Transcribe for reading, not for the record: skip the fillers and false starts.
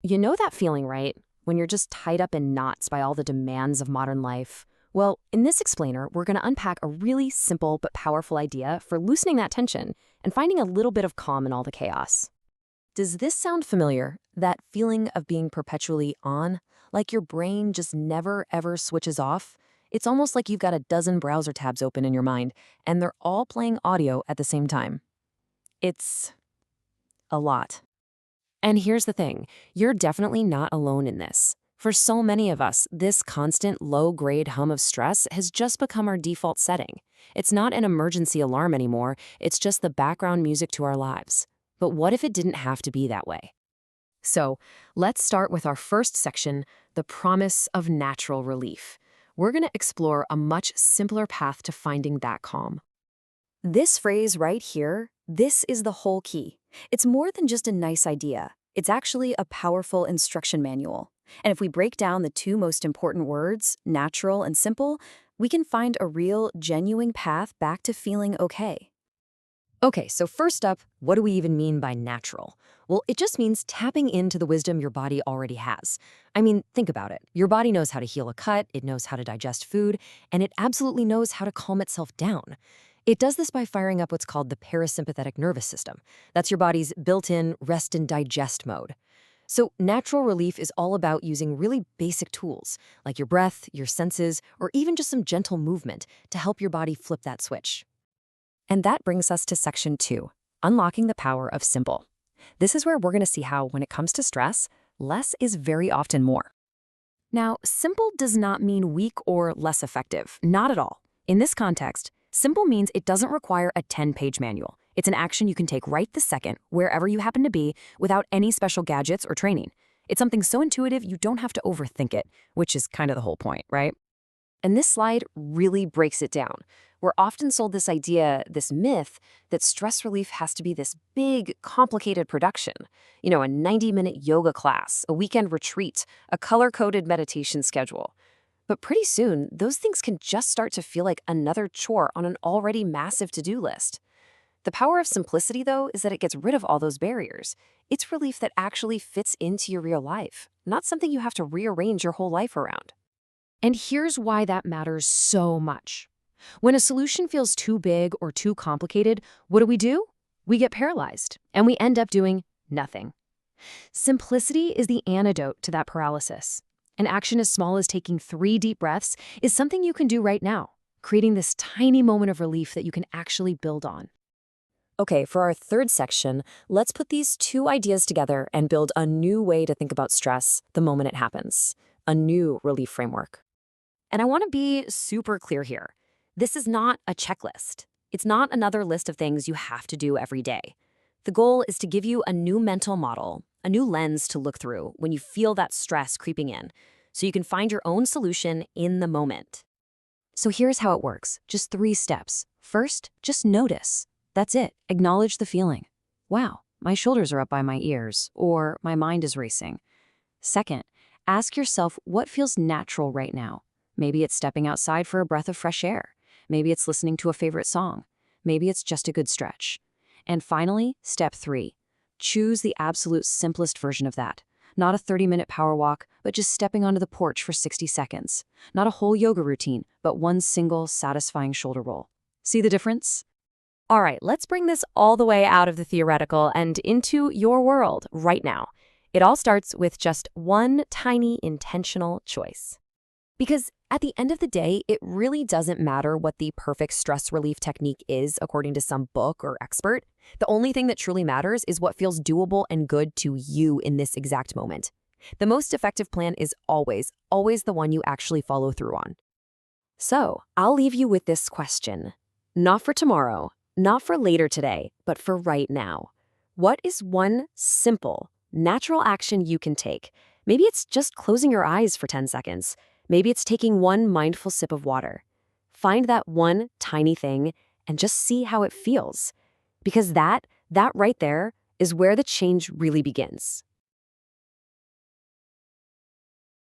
You know that feeling, right? When you're just tied up in knots by all the demands of modern life. Well, in this explainer, we're going to unpack a really simple but powerful idea for loosening that tension and finding a little bit of calm in all the chaos. Does this sound familiar? That feeling of being perpetually on? Like your brain just never ever switches off? It's almost like you've got a dozen browser tabs open in your mind, and they're all playing audio at the same time. It's a lot. And here's the thing, you're definitely not alone in this. For so many of us, this constant low-grade hum of stress has just become our default setting. It's not an emergency alarm anymore, it's just the background music to our lives. But what if it didn't have to be that way? So, let's start with our first section, the promise of natural relief. We're going to explore a much simpler path to finding that calm. This phrase right here, this is the whole key. It's more than just a nice idea. It's actually a powerful instruction manual. And if we break down the two most important words, natural and simple, we can find a real, genuine path back to feeling okay. Okay, so first up, what do we even mean by natural? Well, it just means tapping into the wisdom your body already has. I mean, think about it. Your body knows how to heal a cut, it knows how to digest food, and it absolutely knows how to calm itself down. It does this by firing up what's called the parasympathetic nervous system. That's your body's built-in rest and digest mode. So natural relief is all about using really basic tools, like your breath, your senses, or even just some gentle movement to help your body flip that switch. And that brings us to section 2, unlocking the power of simple. This is where we're going to see how, when it comes to stress, less is very often more. Now, simple does not mean weak or less effective, not at all. In this context, simple means it doesn't require a 10-page manual. It's an action you can take right this second, wherever you happen to be, without any special gadgets or training. It's something so intuitive you don't have to overthink it, which is kind of the whole point, right? And this slide really breaks it down. We're often sold this idea, this myth, that stress relief has to be this big, complicated production. You know, a 90-minute yoga class, a weekend retreat, a color-coded meditation schedule. But pretty soon, those things can just start to feel like another chore on an already massive to-do list. The power of simplicity, though, is that it gets rid of all those barriers. It's relief that actually fits into your real life, not something you have to rearrange your whole life around. And here's why that matters so much. When a solution feels too big or too complicated, what do? We get paralyzed, and we end up doing nothing. Simplicity is the antidote to that paralysis. An action as small as taking 3 deep breaths is something you can do right now, creating this tiny moment of relief that you can actually build on. Okay, for our third section, let's put these two ideas together and build a new way to think about stress the moment it happens, a new relief framework. And I want to be super clear here. This is not a checklist. It's not another list of things you have to do every day. The goal is to give you a new mental model, a new lens to look through when you feel that stress creeping in, so you can find your own solution in the moment. So here's how it works. Just 3 steps. First, just notice. That's it. Acknowledge the feeling. Wow, my shoulders are up by my ears, or my mind is racing. Second, ask yourself what feels natural right now. Maybe it's stepping outside for a breath of fresh air. Maybe it's listening to a favorite song. Maybe it's just a good stretch. And finally, step 3. Choose the absolute simplest version of that. Not a 30-minute power walk, but just stepping onto the porch for 60 seconds. Not a whole yoga routine, but one single satisfying shoulder roll. See the difference? All right, let's bring this all the way out of the theoretical and into your world right now. It all starts with just one tiny intentional choice. Because at the end of the day, it really doesn't matter what the perfect stress relief technique is according to some book or expert. The only thing that truly matters is what feels doable and good to you in this exact moment. The most effective plan is always the one you actually follow through on. So, I'll leave you with this question. Not for tomorrow, not for later today, but for right now. What is one simple, natural action you can take? Maybe it's just closing your eyes for 10 seconds. Maybe it's taking one mindful sip of water. Find that one tiny thing and just see how it feels. Because that right there is where the change really begins.